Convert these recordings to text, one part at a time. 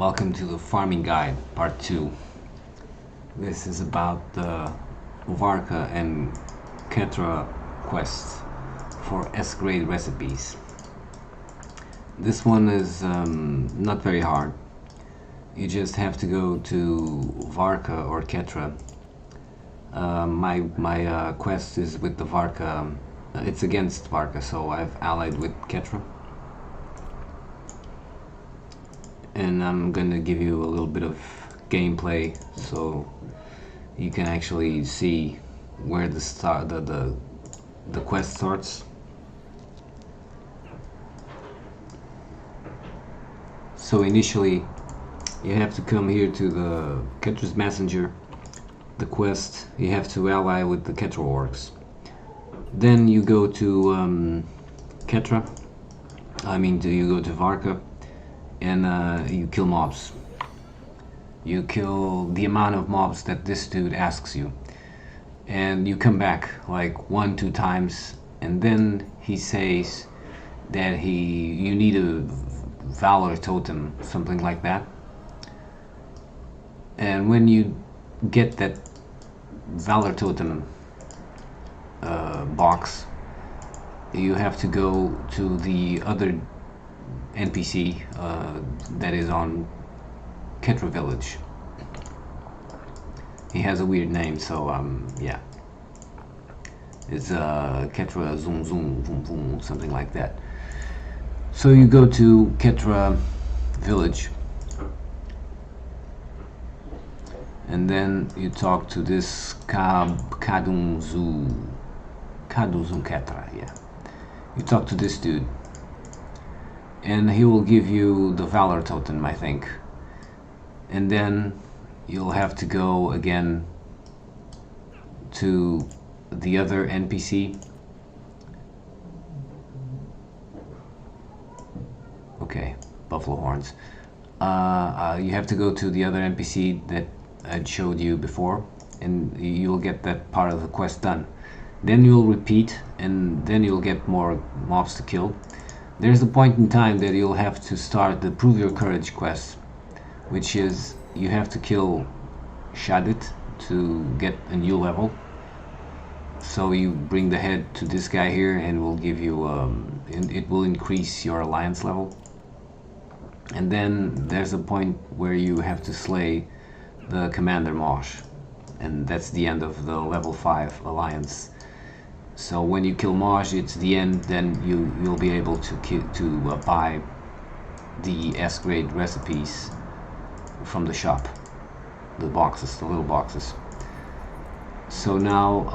Welcome to the Farming Guide, Part 2. This is about the Varka and Ketra Quest for S-grade recipes. This one is not very hard. You just have to go to Varka or Ketra. My quest is with the Varka. It's against Varka, so I've allied with Ketra. And I'm gonna give you a little bit of gameplay so you can actually see where the quest starts. So initially you have to come here to the Ketra's messenger, the quest. You have to ally with the Ketra orcs. Then you go to Ketra. You go to Varka. And you kill mobs. You kill the amount of mobs that this dude asks you. And you come back like 1-2 times, and then he says that you need a valor totem, something like that. And when you get that valor totem box, you have to go to the other NPC that is on Ketra village. He has a weird name, so yeah. It's Ketra zoom zoom boom boom, something like that. So you go to Ketra village, and then you talk to this Kadunzu Ketra, yeah. You talk to this dude, and he will give you the valor totem, I think. And then you'll have to go again to the other NPC. Okay, buffalo horns. You have to go to the other NPC that I showed you before, and you'll get that part of the quest done. Then you'll repeat, and then you'll get more mobs to kill. There's a point in time that you'll have to start the Prove Your Courage quest, which is you have to kill Shadit to get a new level. So you bring the head to this guy here, and will give you it will increase your alliance level. And then there's a point where you have to slay the Commander Mosh, and that's the end of the level 5 alliance. So when you kill Mosh, it's the end. Then you'll be able to buy the S-grade recipes from the shop, the boxes, the little boxes. So now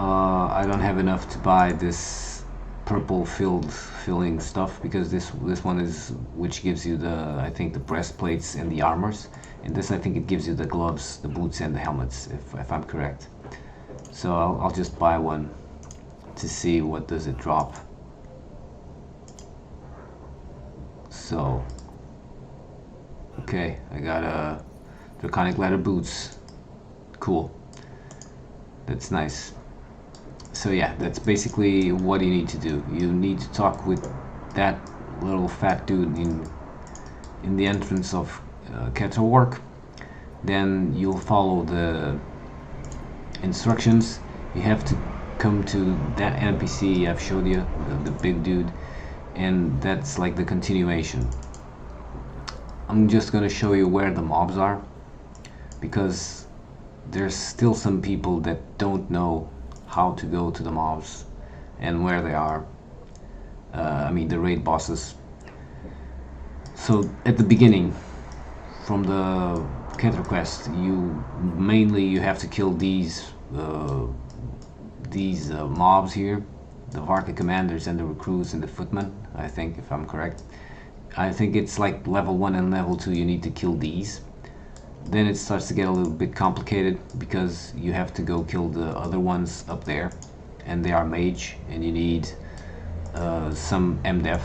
I don't have enough to buy this purple filling stuff, because this one is which gives you I think the breastplates and the armors, and this I think it gives you the gloves, the boots, and the helmets, if I'm correct. So I'll just buy one to see what does it drop. So okay, I got a draconic leather boots. Cool, that's nice. So yeah, that's basically what you need to do. You need to talk with that little fat dude in the entrance of Ketra Work. Then you'll follow the instructions. You have to come to that NPC I've showed you, the big dude, and that's like the continuation. I'm just gonna show you where the mobs are, because there's still some people that don't know how to go to the mobs and where they are. The raid bosses. So at the beginning, from the Ketra Quest, you have to kill these mobs here, the Varka commanders and the recruits and the footmen, I think, if I'm correct. I think it's like level 1 and level 2 you need to kill these. Then it starts to get a little bit complicated, because you have to go kill the other ones up there, and they are mage, and you need some MDef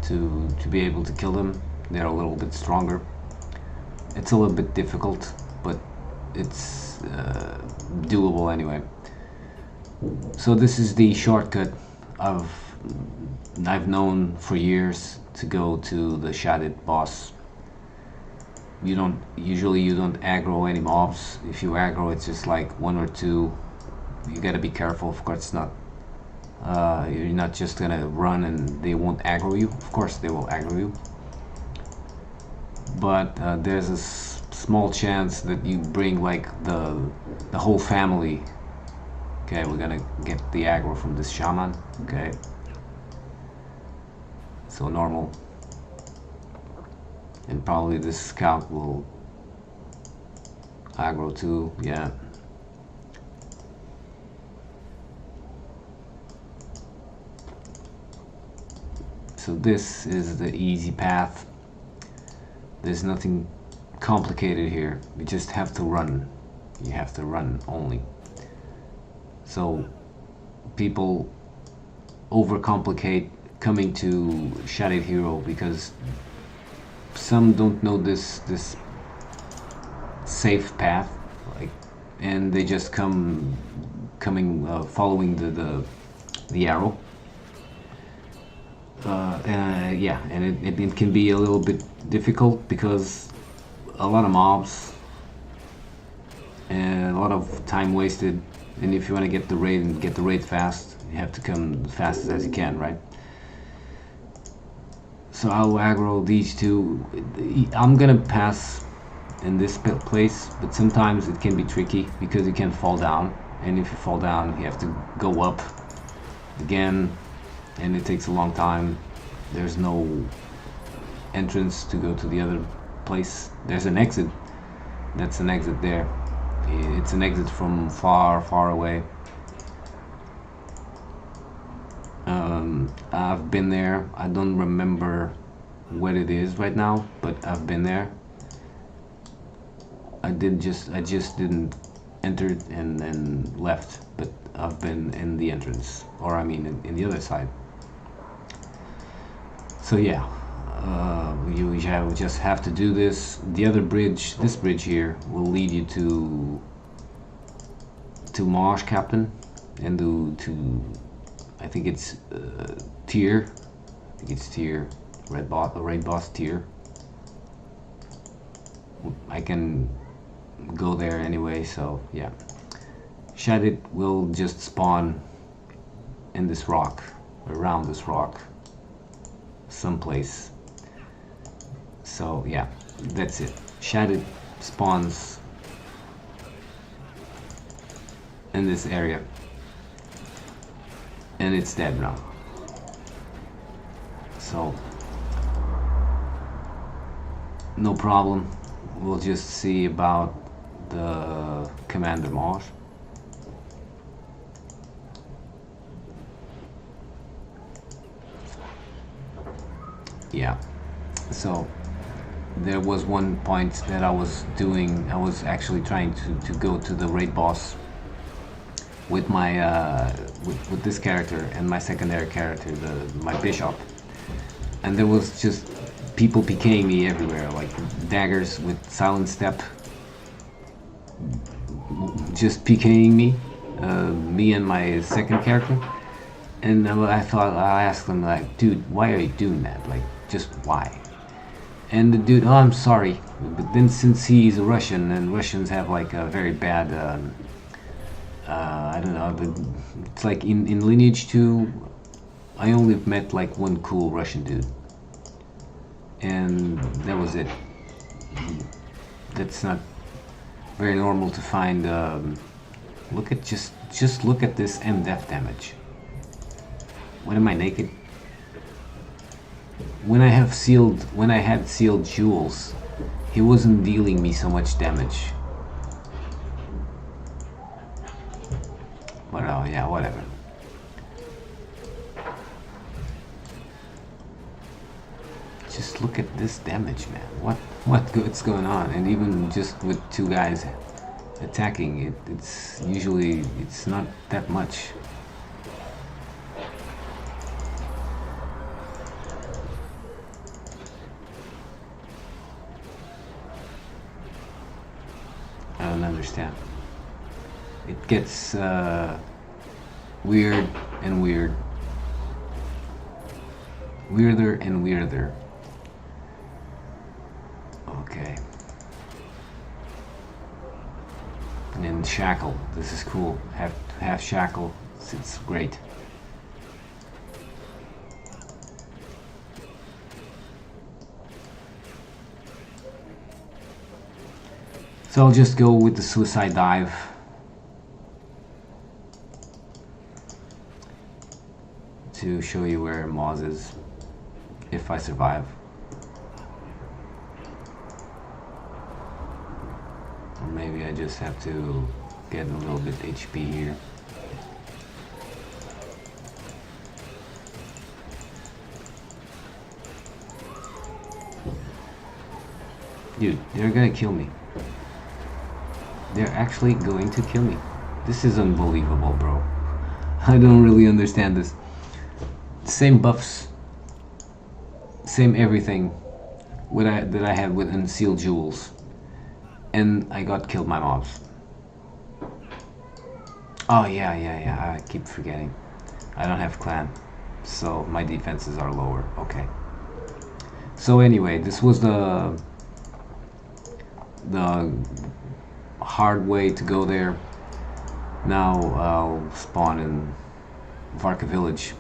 to be able to kill them. They're a little bit stronger. It's a little bit difficult, but it's doable anyway. So this is the shortcut I've known for years to go to the Shadit boss. you don't aggro any mobs. If you aggro, it's just like one or two. You gotta be careful. Of course, it's not. You're not just gonna run and they won't aggro you. Of course, they will aggro you. But there's a small chance that you bring like the whole family. Okay, we're gonna get the aggro from this shaman. Okay. So normal. And probably this scout will aggro too, yeah. So this is the easy path. There's nothing complicated here. You just have to run. You have to run only. So people overcomplicate coming to Shattered Hero because some don't know this safe path, like, and they just following the arrow. Yeah, and it can be a little bit difficult because a lot of mobs and a lot of time wasted. And if you want to get the raid and get the raid fast, you have to come as fast as you can, right? So I'll aggro these two. I'm gonna pass in this place, but sometimes it can be tricky because you can fall down, and if you fall down, you have to go up again, and it takes a long time. There's no entrance to go to the other place. There's an exit. That's an exit there. It's an exit from far away. I've been there. I don't remember what it is right now, but I've been there. I just didn't enter it and left, but I've been in the entrance, or I mean in the other side. So yeah, you just have to do this. The other bridge, this bridge here, will lead you to Marsh Captain and to I think it's tier. I think it's tier raid boss tier. I can go there anyway, so yeah. Shadid will just spawn in this rock, around this rock, someplace. So yeah, that's it. Shadid spawns in this area, and it's dead now. So no problem. We'll just see about the Commander Marsh. Yeah, so there was one point that I was doing. I was actually trying to go to the raid boss with my with this character and my secondary character, my bishop, and there was just people PKing me everywhere, like daggers with silent step, just PKing me, me and my second character. And I asked them, like, dude, why are you doing that? Like, just why? And the dude, oh, I'm sorry. But then since he's a Russian, and Russians have like a very bad, I don't know, but it's like in Lineage 2, I only met like one cool Russian dude. And that was it. That's not very normal to find. Look at just look at this M-def damage. When am I naked? When I had sealed jewels, he wasn't dealing me so much damage. But oh yeah, whatever. Just look at this damage, man. What's going on? And even just with two guys attacking it, it's usually not that much. I don't understand. It gets weird and weird. Weirder and weirder. Okay. And shackle. This is cool. Have shackle. It's great. So I'll just go with the suicide dive. To show you where Moz is, if I survive. Or maybe I just have to get a little bit HP here. Dude, they're gonna kill me. They're actually going to kill me. This is unbelievable, bro. I don't really understand this. Same buffs, same everything that I had with Unsealed Jewels, and I got killed by mobs. Oh yeah, I keep forgetting. I don't have clan, so my defenses are lower. Okay. So anyway, this was the hard way to go there. Now I'll spawn in Varka village.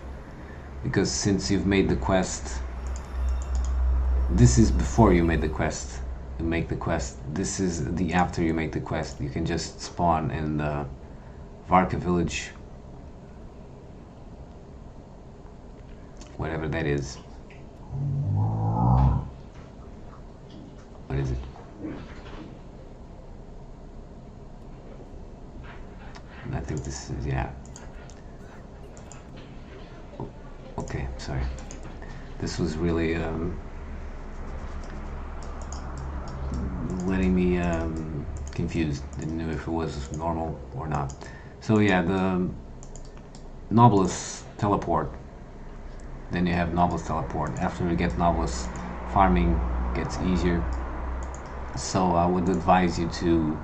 Because since you've made the quest, this is before you made the quest. You make the quest. This is the after you make the quest. You can just spawn in the Varka village, whatever that is. What is it? I think this is, yeah. Okay, sorry. This was really letting me confused. Didn't know if it was normal or not. So yeah, the Novelist teleport. Then you have Novelist teleport. After you get Novelist, farming gets easier. So I would advise you to,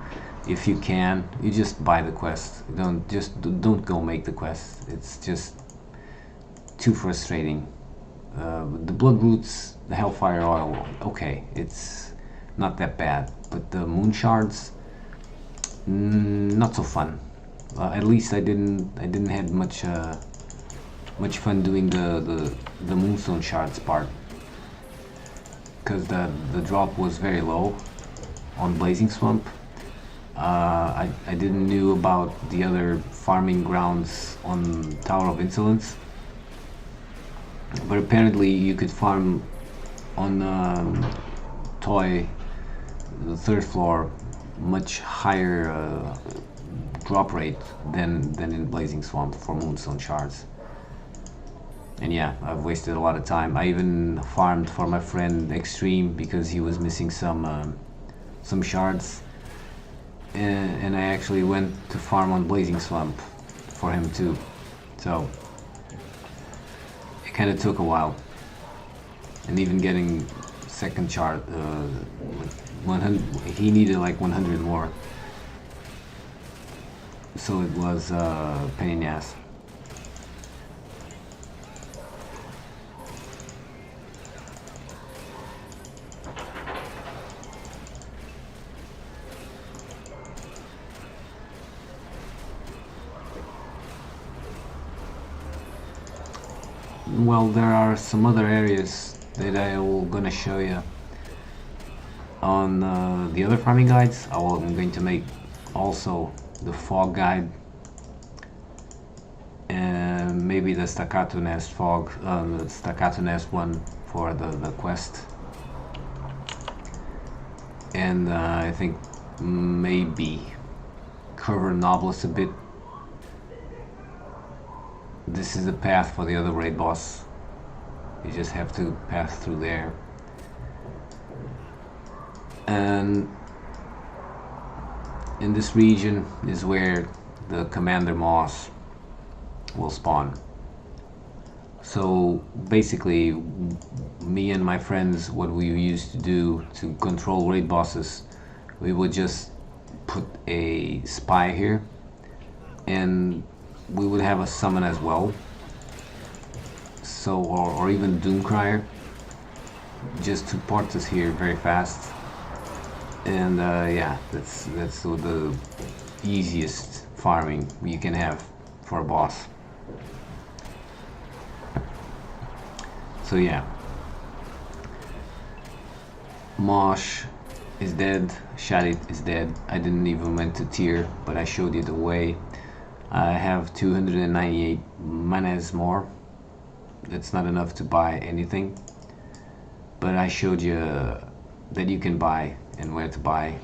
if you can, you just buy the quest. Don't go make the quest. It's just too frustrating. The blood roots, the hellfire oil, okay, it's not that bad, but the moon shards, not so fun. At least I didn't have much fun doing the moonstone shards part, because the drop was very low on Blazing Swamp. I didn't knew about the other farming grounds on Tower of Insolence. But apparently you could farm on Toy, the third floor, much higher drop rate than in Blazing Swamp for Moonstone shards. And yeah, I've wasted a lot of time. I even farmed for my friend Extreme because he was missing some shards, and I actually went to farm on Blazing Swamp for him too. So kind of took a while, and even getting second chart, like 100, he needed like 100 more, so it was pain in the ass. Well, there are some other areas that I'm gonna show you on the other farming guides. I'm going to make also the fog guide, and maybe the staccato nest fog, the staccato nest one for the quest, and I think maybe cover Novelist a bit. This is the path for the other raid boss. You just have to pass through there. And in this region is where the Commander Moss will spawn. So basically, me and my friends, what we used to do to control raid bosses, we would just put a spy here, and we would have a summon as well, so or even Doomcrier, just to port us here very fast. And yeah, that's easiest farming you can have for a boss. So yeah, Mosh is dead, Shadit is dead. I didn't even went to tier, but I showed you the way. I have 298 manas more. That's not enough to buy anything, but I showed you that you can buy and where to buy,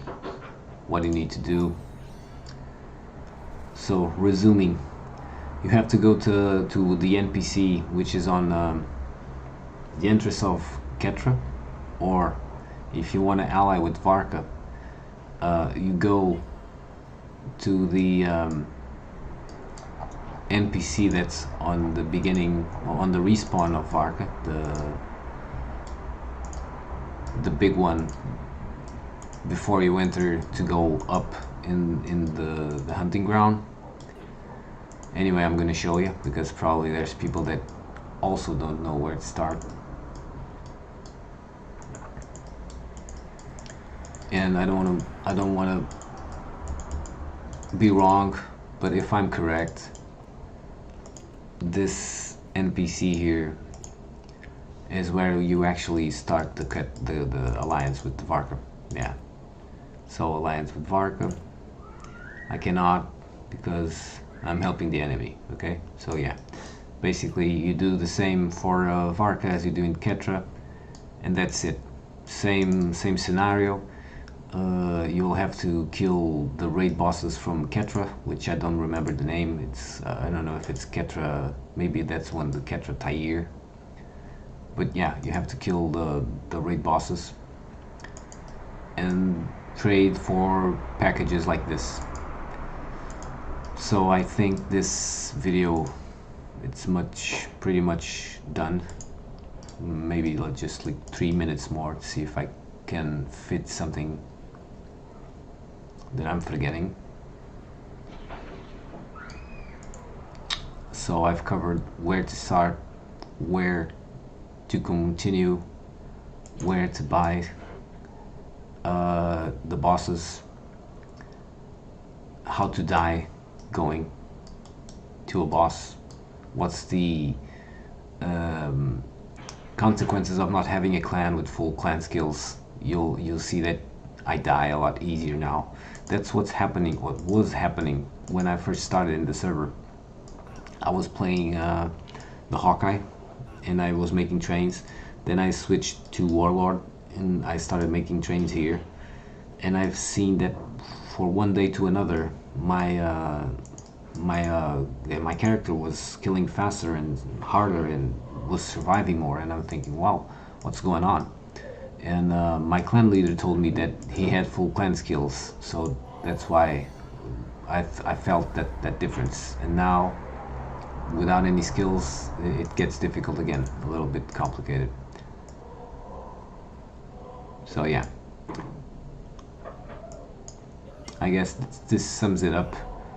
what you need to do. So resuming, you have to go to the NPC, which is on the entrance of Ketra, or if you want to ally with Varka, you go to the NPC that's on the beginning, on the respawn of Varka, the big one, before you enter to go up in the hunting ground. Anyway, I'm gonna show you, because probably there's people that also don't know where to start. And I don't wanna be wrong, but if I'm correct, this NPC here is where you actually start the alliance with the Varka. Yeah. So alliance with Varka. I cannot, because I'm helping the enemy. Okay. So yeah. Basically, you do the same for Varka as you do in Ketra, and that's it. Same scenario. You'll have to kill the raid bosses from Ketra, which I don't remember the name. It's I don't know if it's Ketra. Maybe that's one, the Ketra Tyre. But yeah, you have to kill the raid bosses and trade for packages like this. So I think this video, it's pretty much done. Maybe just like 3 minutes more to see if I can fit something that I'm forgetting. So I've covered where to start, where to continue, where to buy the bosses, how to die going to a boss, what's the consequences of not having a clan with full clan skills. You'll see that I die a lot easier now. That's what was happening when I first started in the server. I was playing the Hawkeye, and I was making trains. Then I switched to Warlord, and I started making trains here. And I've seen that for one day to another, my character was killing faster and harder and was surviving more. And I'm thinking, wow, what's going on? And my clan leader told me that he had full clan skills, so that's why I felt that difference. And now, without any skills, it gets difficult again, a little bit complicated. So yeah, I guess this sums it up.